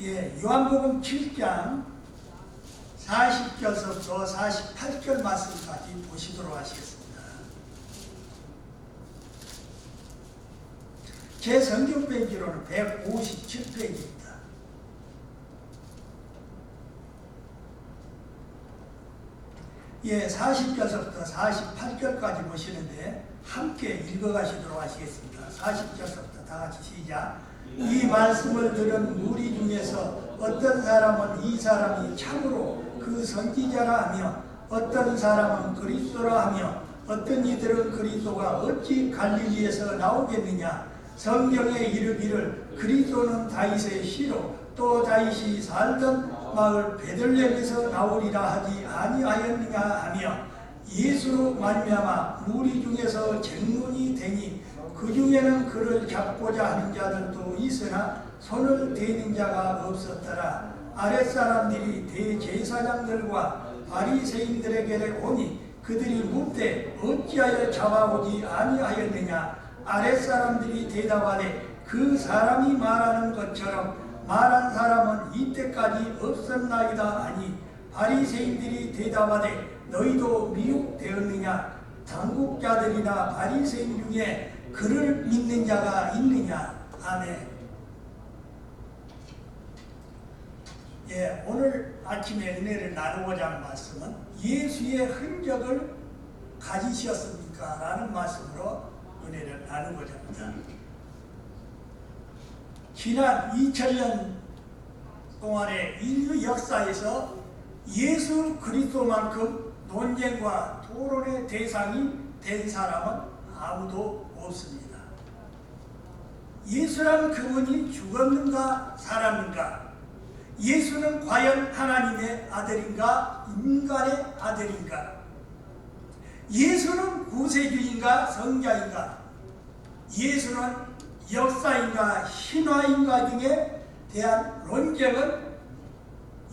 요한복음 7장 40절부터 48절 말씀까지 보시도록 하시겠습니다. 제 성경 페이지로는 157페이지입니다. 예, 40절부터 48절까지 보시는데 함께 읽어가시도록 하시겠습니다. 40절부터 다 같이 시작. 이 말씀을 들은 무리 중에서 어떤 사람은 이 사람이 참으로 그 선지자라 하며 어떤 사람은 그리스도라 하며 어떤 이들은 그리스도가 어찌 갈릴리에서 나오겠느냐. 성경에 이르기를 그리스도는 다윗의 씨로 또 다윗이 살던 마을 베들레헴에서 나오리라 하지 아니하였느냐 하며 예수로 말미암아 무리 중에서 쟁론이 되니 그 중에는 그를 잡고자 하는 자들도 있으나 손을 대는 자가 없었더라. 아랫사람들이 대제사장들과 바리새인들에게 오니 그들이 묻되 어찌하여 잡아오지 아니하였느냐. 아랫사람들이 대답하되 그 사람이 말하는 것처럼 말한 사람은 이때까지 없었나이다 하니 바리새인들이 대답하되 너희도 미혹되었느냐. 당국자들이나 바리새인 중에 그를 믿는 자가 있느냐. 아멘. 예, 오늘 아침에 은혜를 나누고자 하는 말씀은 예수의 흔적을 가지셨습니까? 라는 말씀으로 은혜를 나누고자 합니다. 지난 2000년 동안의 인류 역사에서 예수 그리스도만큼 논쟁과 토론의 대상이 된 사람은 아무도 없습니다. 예수라는 그분이 죽었는가 살았는가? 예수는 과연 하나님의 아들인가 인간의 아들인가? 예수는 구세주인가 성자인가? 예수는 역사인가 신화인가 등에 대한 논쟁은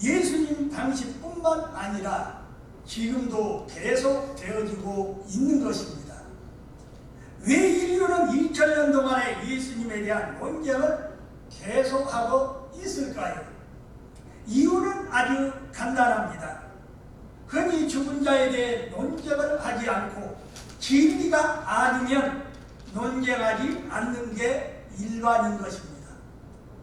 예수님 당시뿐만 아니라 지금도 계속 되어지고 있는 것입니다. 왜 인류는 2000년 동안의 예수님에 대한 논쟁을 계속하고 있을까요? 이유는 아주 간단합니다. 흔히 죽은 자에 대해 논쟁을 하지 않고 진리가 아니면 논쟁하지 않는 게 일반인 것입니다.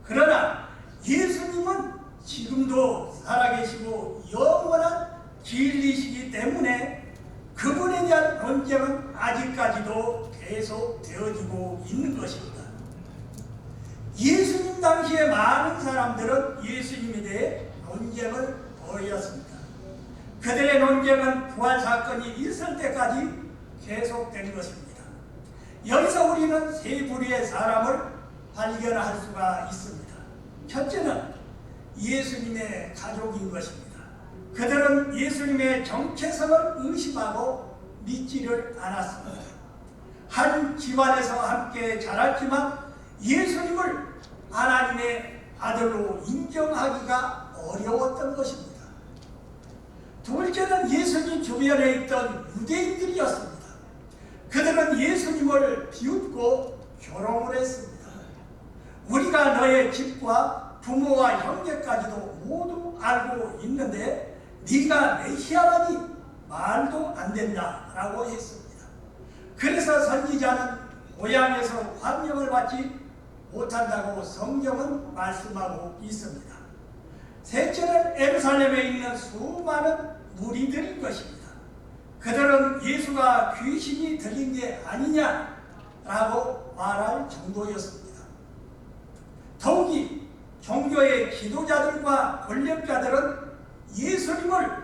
그러나 예수님은 지금도 살아계시고 영원한 진리시기 때문에 그분에 대한 논쟁은 아직까지도 계속 되어지고 있는 것입니다. 예수님 당시에 많은 사람들은 예수님에 대해 논쟁을 벌였습니다. 그들의 논쟁은 부활 사건이 있을 때까지 계속된 것입니다. 여기서 우리는 세 부류의 사람을 발견할 수가 있습니다. 첫째는 예수님의 가족인 것입니다. 그들은 예수님의 정체성을 의심하고 믿지를 않았습니다. 한 집안에서 함께 자랐지만 예수님을 하나님의 아들로 인정하기가 어려웠던 것입니다. 둘째는 예수님 주변에 있던 유대인들이었습니다. 그들은 예수님을 비웃고 조롱을 했습니다. 우리가 너의 집과 부모와 형제까지도 모두 알고 있는데 네가 메시아라니 말도 안 된다라고 했습니다. 그래서 선지자는 고향에서 환영을 받지 못한다고 성경은 말씀하고 있습니다. 셋째는 예루살렘에 있는 수많은 무리들인 것입니다. 그들은 예수가 귀신이 들린 게 아니냐라고 말할 정도였습니다. 더욱이 종교의 지도자들과 권력자들은 예수님을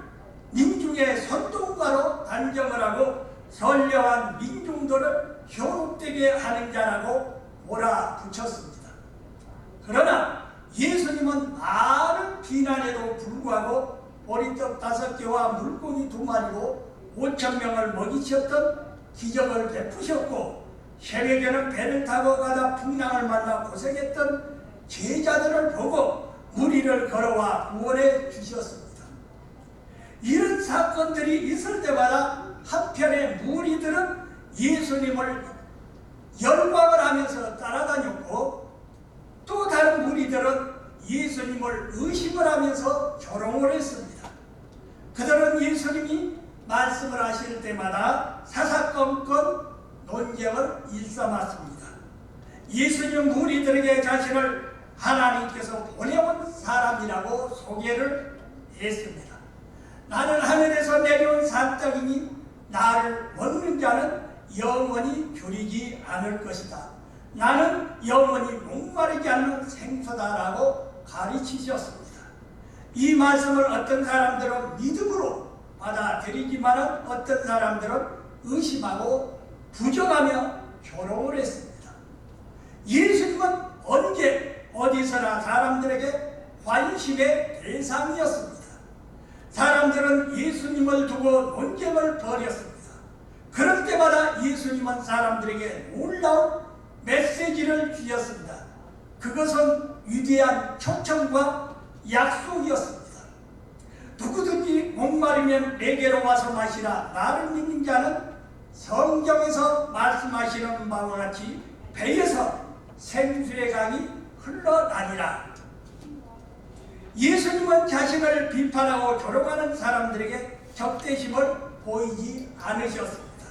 민중의 선동가로 단정을 하고 선량한 민중들을 현혹되게 하는 자라고 몰아붙였습니다. 그러나 예수님은 많은 비난에도 불구하고 보리떡 5개와 물고기 2마리로 5,000명을 먹이셨던 기적을 베푸셨고 새벽에는 배를 타고 가다 풍랑을 만나 고생했던 제자들을 보고 무리를 걸어와 구원해 주셨습니다. 이런 사건들이 있을 때마다 한편의 무리들은 예수님을 열광을 하면서 따라다녔고 또 다른 무리들은 예수님을 의심을 하면서 조롱을 했습니다. 그들은 예수님이 말씀을 하실 때마다 사사건건 논쟁을 일삼았습니다. 예수님 무리들에게 자신을 하나님께서 보내온 사람이라고 소개를 했습니다. 나는 하늘에서 내려온 산떡이니 나를 먹는 자는 영원히 줄이지 않을 것이다. 나는 영원히 목마르지 않는 생수다라고 가르치셨습니다. 이 말씀을 어떤 사람들은 믿음으로 받아들이지만 어떤 사람들은 의심하고 부정하며 조롱을 했습니다. 예수님은 언제 어디서나 사람들에게 관심의 대상이었습니다. 사람들은 예수님을 두고 논쟁을 벌였습니다. 그럴 때마다 예수님은 사람들에게 놀라운 메시지를 주셨습니다. 그것은 위대한 초청과 약속이었습니다. 누구든지 목마르면 내게로 와서 마시라. 나를 믿는 자는 성경에서 말씀하시는 바와 같이 배에서 생수의 강이 흘러나니라. 예수님은 자신을 비판하고 조롱하는 사람들에게 적대심을 보이지 않으셨습니다.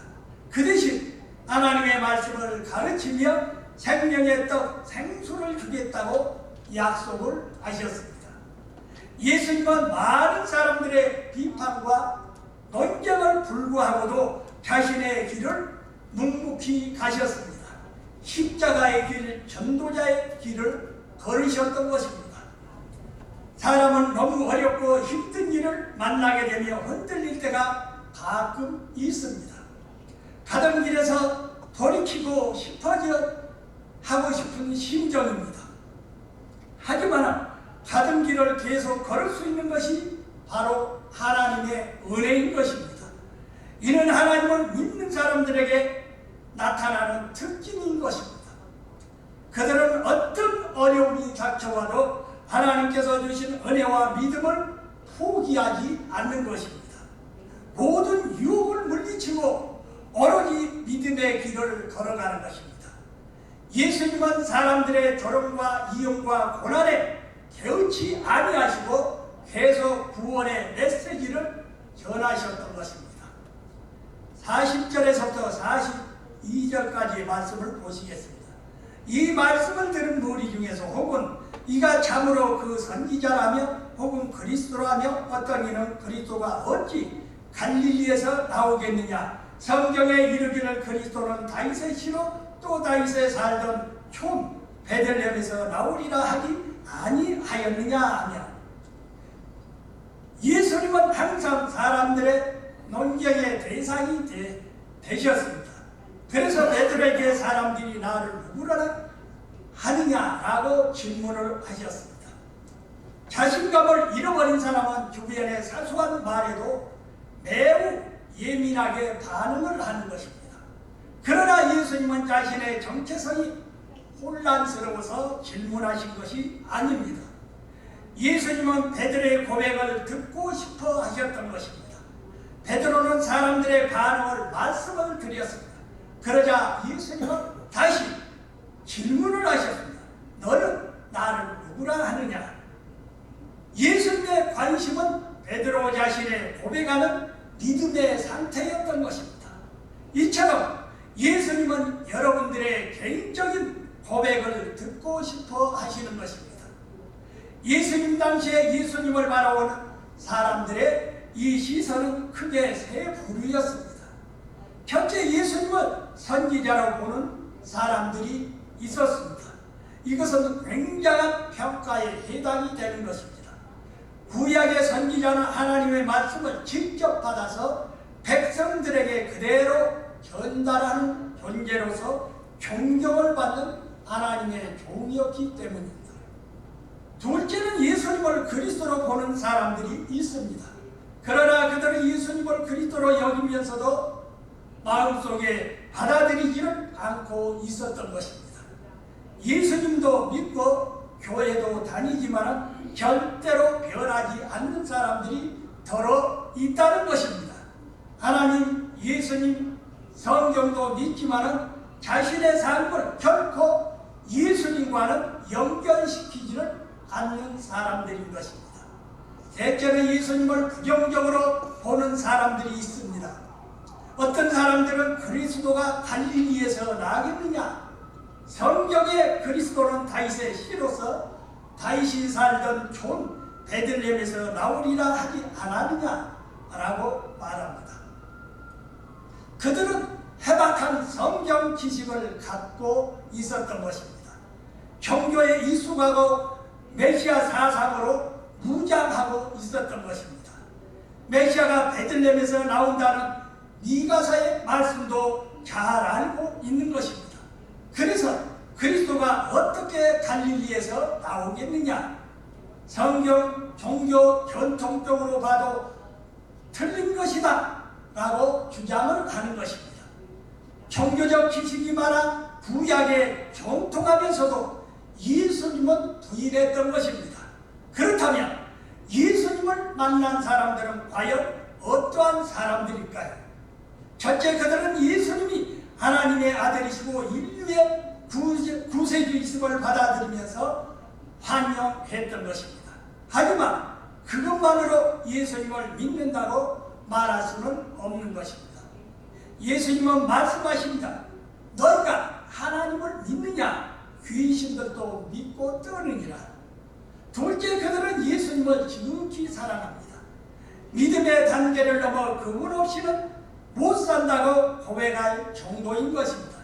그 대신 하나님의 말씀을 가르치며 생명의 떡 생수를 주겠다고 약속을 하셨습니다. 예수님은 많은 사람들의 비판과 논쟁을 불구하고도 자신의 길을 묵묵히 가셨습니다. 십자가의 길, 전도자의 길을 걸으셨던 것입니다. 사람은 너무 어렵고 힘든 일을 만나게 되며 흔들릴 때가 가끔 있습니다. 가던 길에서 돌이키고 싶어져 하고 싶은 심정입니다. 하지만 가던 길을 계속 걸을 수 있는 것이 바로 하나님의 은혜인 것입니다. 이는 하나님을 믿는 사람들에게 나타나는 특징인 것입니다. 그들은 어떤 어려움이 닥쳐와도 하나님께서 주신 은혜와 믿음을 포기하지 않는 것입니다. 모든 유혹을 물리치고 오로지 믿음의 길을 걸어가는 것입니다. 예수님은 사람들의 조롱과 이용과 고난에 개의치 아니하시고 계속 구원의 메시지를 전하셨던 것입니다. 40절에서부터 42절까지의 말씀을 보시겠습니다. 이 말씀을 들은 무리 중에서 혹은 이가 참으로 그 선지자라며 혹은 그리스도라며 어떤 이는 그리스도가 어찌 갈릴리에서 나오겠느냐. 성경에 이르기를 그리스도는 다윗의 씨로 또 다윗에 살던 촌 베들레헴에서 나오리라 하지 아니하였느냐 하며, 예수님은 항상 사람들의 논쟁의 대상이 되셨습니다. 그래서 베드로에게 사람들이 나를 누구라 하느냐라고 질문을 하셨습니다. 자신감을 잃어버린 사람은 주변의 사소한 말에도 매우 예민하게 반응을 하는 것입니다. 그러나 예수님은 자신의 정체성이 혼란스러워서 질문하신 것이 아닙니다. 예수님은 베드로의 고백을 듣고 싶어 하셨던 것입니다. 베드로는 사람들의 반응을 말씀을 드렸습니다. 그러자 예수님은 다시 질문을 하셨습니다. 너는 나를 누구라 하느냐? 예수님의 관심은 베드로 자신의 고백하는 믿음의 상태였던 것입니다. 이처럼 예수님은 여러분들의 개인적인 고백을 듣고 싶어 하시는 것입니다. 예수님 당시에 예수님을 바라보는 사람들의 이 시선은 크게 세 부류였습니다. 첫째, 예수님을 선지자로 보는 사람들이 있었습니다. 이것은 굉장한 평가에 해당이 되는 것입니다. 구약의 선지자는 하나님의 말씀을 직접 받아서 백성들에게 그대로 전달하는 존재로서 존경을 받는 하나님의 종이었기 때문입니다. 둘째는 예수님을 그리스도로 보는 사람들이 있습니다. 그러나 그들은 예수님을 그리스도로 여기면서도 마음속에 받아들이지를 않고 있었던 것입니다. 예수님도 믿고 교회도 다니지만 절대로 변하지 않는 사람들이 더러 있다는 것입니다. 하나님, 예수님, 성경도 믿지만 자신의 삶을 결코 예수님과는 연결시키지를 않는 사람들인 것입니다. 대체로 예수님을 부정적으로 보는 사람들이 있습니다. 어떤 사람들은 그리스도가 갈릴리에서 나겠느냐? 성경에 그리스도는 다윗의 씨로서 다윗이 살던 촌 베들레헴에서 나오리라 하지 않았느냐? 라고 말합니다. 그들은 해박한 성경 지식을 갖고 있었던 것입니다. 종교에 익숙하고 메시아 사상으로 무장하고 있었던 것입니다. 메시아가 베들레헴에서 나온다는 미가서의 말씀도 잘 알고 있는 것입니다. 그래서 그리스도가 어떻게 갈릴리에서 나오겠느냐? 성경, 종교, 전통적으로 봐도 틀린 것이다 라고 주장을 하는 것입니다. 종교적 지식이 많아 구약에 정통하면서도 예수님은 부인했던 것입니다. 그렇다면 예수님을 만난 사람들은 과연 어떠한 사람들일까요? 첫째, 그들은 예수님이 하나님의 아들이시고 인류의 구세주이심을 받아들이면서 환영했던 것입니다. 하지만 그것만으로 예수님을 믿는다고 말할 수는 없는 것입니다. 예수님은 말씀하십니다. 너희가 하나님을 믿느냐? 귀신들도 믿고 떠느니라. 둘째, 그들은 예수님을 지극히 사랑합니다. 믿음의 단계를 넘어 그분 없이는 못 산다고 고백할 정도인 것입니다.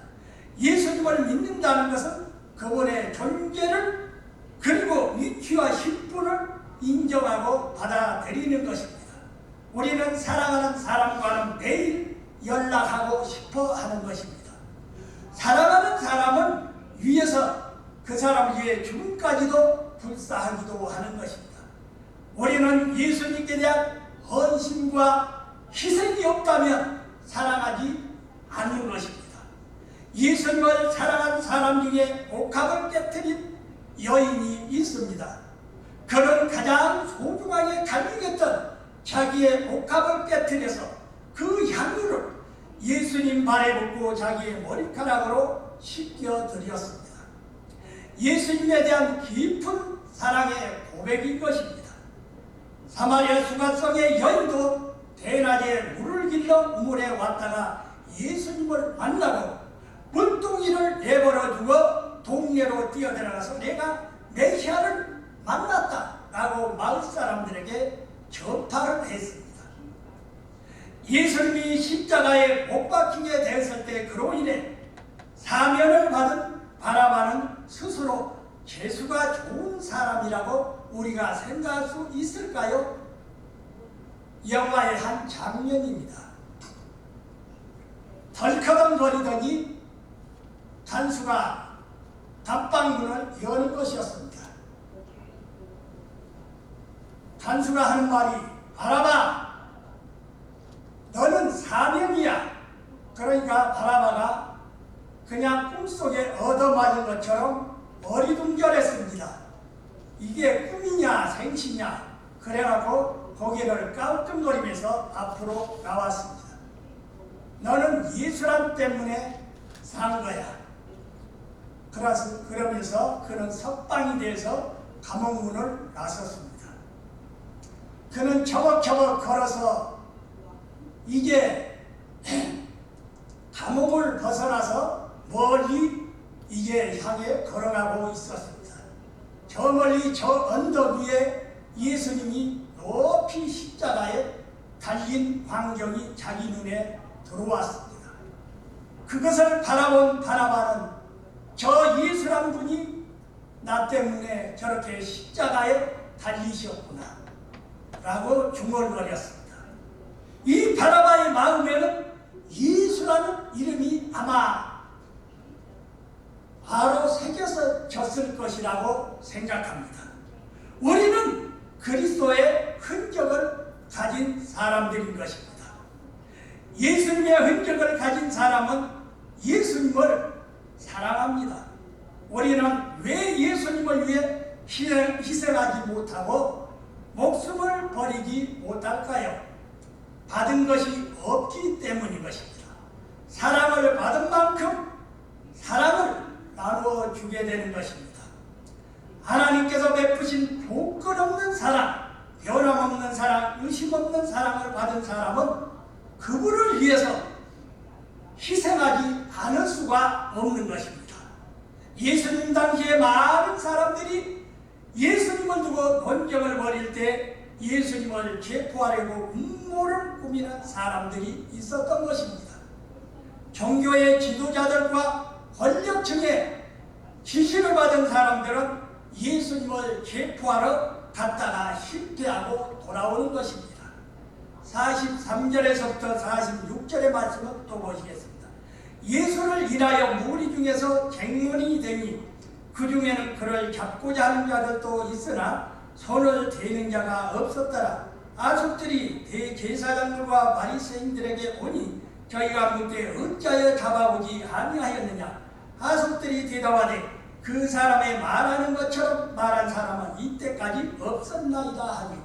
예수님을 믿는다는 것은 그분의 존재를 그리고 위치와 신분을 인정하고 받아들이는 것입니다. 우리는 사랑하는 사람과는 매일 연락하고 싶어 하는 것입니다. 사랑하는 사람은 위해서 그 사람 위해 죽음까지도 불사하기도 하는 것입니다. 우리는 예수님께 대한 헌신과 희생이 없다면 사랑하지 않는 것입니다. 예수님을 사랑한 사람 중에 옥합을 깨뜨린 여인이 있습니다. 그는 가장 소중하게 간직했던 자기의 옥합을 깨뜨려서 그 향유를 예수님 발에 붓고 자기의 머리카락으로 씻겨드렸습니다. 예수님에 대한 깊은 사랑의 고백인 것입니다. 사마리아 수가성의 여인도 대낮에 물을 길러 우물에 왔다가 예수님을 만나고 물동이를 내버려 두고 동네로 뛰어들어가서 내가 메시아를 만났다 라고 마을 사람들에게 전파를 했습니다. 예수님이 십자가에 못 박히게 되었을 때 그로 인해 사면을 받은 바라바는 스스로 재수가 좋은 사람이라고 우리가 생각할 수 있을까요? 영화의 한 장면입니다. 덜커덩거리더니 간수가 단방문을 여는 것이었습니다. 간수가 하는 말이 바라바 너는 사명이야. 그러니까 바라바가 그냥 꿈속에 얻어맞은 것처럼 어리둥절했습니다. 이게 꿈이냐 생시냐 그래갖고 고개를 ቃ웃뚱거리면서 앞으로 나왔습니다. 너는 예수람 때문에 산 거야. 그러면서 그는 석방이 돼서 감옥문을 나섰습니다. 그는 처벅처벅 걸어서 이제 감옥을 벗어나서 멀리 이제 향해 걸어가고 있었습니다. 저 멀리 저 언덕 위에 예수님이 높이 십자가에 달린 광경이 자기 눈에 들어왔습니다. 그것을 바라본 바라바는 저 예수란 분이 나 때문에 저렇게 십자가에 달리셨구나 라고 중얼거렸습니다. 이 바라바의 마음에는 예수라는 이름이 아마 바로 새겨졌을 것이라고 생각합니다. 우리는 그리스도의 흔적을 가진 사람들인 것입니다. 예수님의 흔적을 가진 사람은 예수님을 사랑합니다. 우리는 왜 예수님을 위해 희생하지 못하고 목숨을 버리지 못할까요? 받은 것이 없기 때문인 것입니다. 사랑을 받은 만큼 사랑을 나누어 주게 되는 것입니다. 하나님께서 베푸신 조건 없는 사랑, 변함없는 사랑, 의심 없는 사랑을 받은 사람은 그분을 위해서 희생하지 않을 수가 없는 것입니다. 예수님 당시에 많은 사람들이 예수님을 두고 논쟁을 벌일 때 예수님을 체포하려고 음모를 꾸미는 사람들이 있었던 것입니다. 종교의 지도자들과 권력층의 지시를 받은 사람들은 예수님을 체포하러 갔다가 실패하고 돌아오는 것입니다. 43절에서부터 46절의 말씀을 또 보시겠습니다. 예수를 인하여 무리 중에서 쟁론이 되니 그 중에는 그를 잡고자 하는 자들도 있으나 손을 대는 자가 없었더라. 아속들이 대제사장들과 바리새인들에게 오니 저희가 묻되 어찌하여 잡아오지 아니하였느냐. 아속들이 대답하되 그 사람의 말하는 것처럼 말한 사람은 이때까지 없었나이다 하니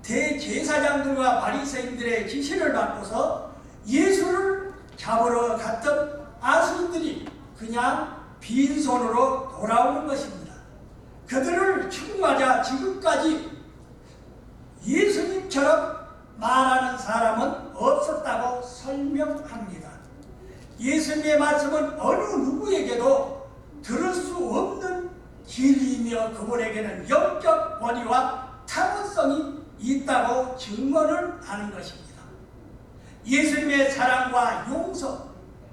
대제사장들과 바리새인들의 지시를 받고서 예수를 잡으러 갔던 아수인들이 그냥 빈손으로 돌아오는 것입니다. 그들을 추궁하자 지금까지 예수님처럼 말하는 사람은 없었다고 설명합니다. 예수님의 말씀은 어느 누구에게도 들을 수 없는 진리이며 그분에게는 영적 권위와 타고성이 있다고 증언을 하는 것입니다. 예수님의 사랑과 용서,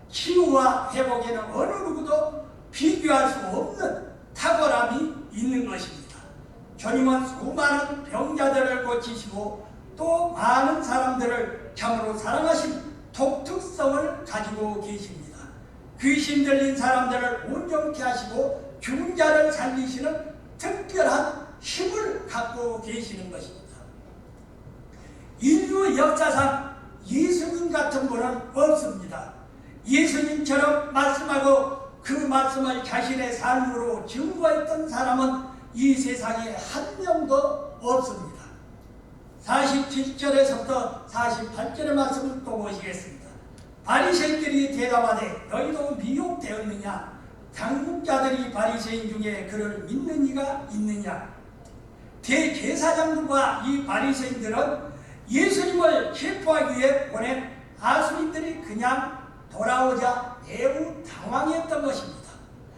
치유와 회복에는 어느 누구도 비교할 수 없는 탁월함이 있는 것입니다. 주님은 수많은 병자들을 고치시고 또 많은 사람들을 참으로 사랑하신 독특성을 가지고 계십니다. 귀신 들린 사람들을 온전케 하시고 죽은 자를 살리시는 특별한 힘을 갖고 계시는 것입니다. 인류 역사상 예수님 같은 분은 없습니다. 예수님처럼 말씀하고 그 말씀을 자신의 삶으로 증거했던 사람은 이 세상에 한 명도 없습니다. 47절에서부터 48절의 말씀을 또 보시겠습니다. 바리새인들이 대답하되 너희도 미혹되었느냐? 당국자들이 바리새인 중에 그를 믿는 이가 있느냐? 대제사장들과 이 바리새인들은 예수님을 체포하기 위해 보낸 아수인들이 그냥 돌아오자 매우 당황했던 것입니다.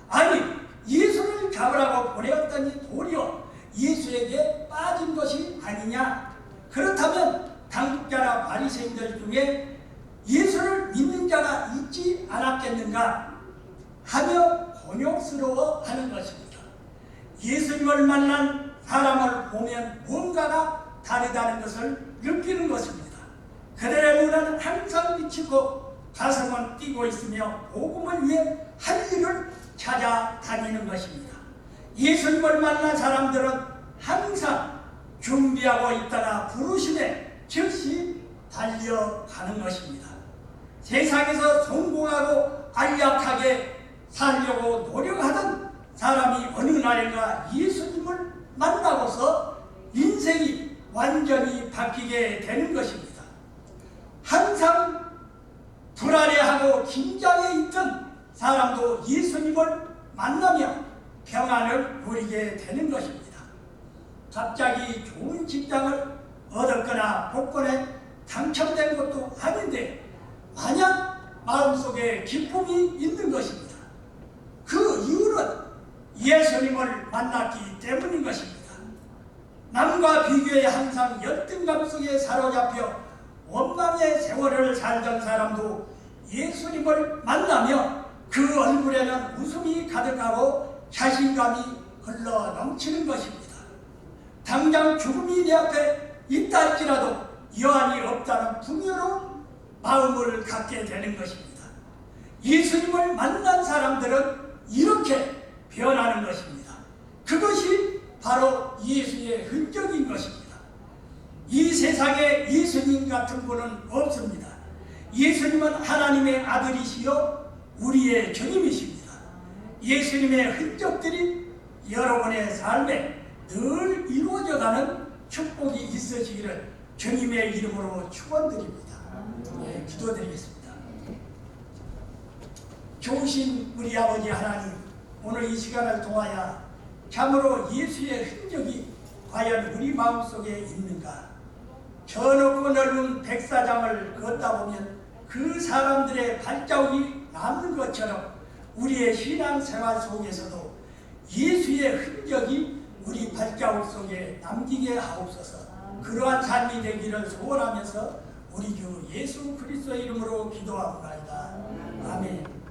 아니, 예수를 잡으라고 보내었더니 도리어 예수에게 빠진 것이 아니냐? 그렇다면 당국자나 바리새인들 중에 예수를 믿는 자가 있지 않았겠는가 하며 곤욕스러워하는 것입니다. 예수님을 만난 사람을 보면 뭔가가 다르다는 것을 느끼는 것입니다. 그들의 눈은 항상 비치고 가슴은 뛰고 있으며 복음을 위해 할 일을 찾아다니는 것입니다. 예수님을 만난 사람들은 항상 준비하고 있다가 부르심에 즉시 달려가는 것입니다. 세상에서 성공하고 안락하게 살려고 노력하던 사람이 어느 날인가 예수님을 만나고서 인생이 완전히 바뀌게 되는 것입니다. 항상 불안해하고 긴장해 있던 사람도 예수님을 만나며 평안을 누리게 되는 것입니다. 갑자기 좋은 직장을 얻었거나 복권에 당첨된 것도 아닌데 마냥 마음속에 기쁨이 있는 것입니다. 그 이유는 예수님을 만났기 때문인 것입니다. 남과 비교해 항상 열등감 속에 사로잡혀 원망의 세월을 살던 사람도 예수님을 만나며 그 얼굴에는 웃음이 가득하고 자신감이 흘러 넘치는 것입니다. 당장 죽음이 내 앞에 있다 할지라도 여한이 없다는 풍요로운 마음을 갖게 되는 것입니다. 예수님을 만난 사람들은 이렇게 변하는 것입니다. 그것이 바로 예수의 흔적인 것입니다. 이 세상에 예수님 같은 분은 없습니다. 예수님은 하나님의 아들이시요 우리의 주님이십니다. 예수님의 흔적들이 여러분의 삶에 늘 이루어져가는 축복이 있으시기를 주님의 이름으로 축원드립니다. 네, 기도드리겠습니다. 좋으신 우리 아버지 하나님, 오늘 이 시간을 통하여 참으로 예수의 흔적이 과연 우리 마음속에 있는가? 저 높고 넓은 백사장을 걷다 보면 그 사람들의 발자국이 남는 것처럼 우리의 신앙생활 속에서도 예수의 흔적이 우리 발자국 속에 남기게 하옵소서. 그러한 삶이 되기를 소원하면서 우리 주 예수 그리스도의 이름으로 기도하옵나이다. 아멘.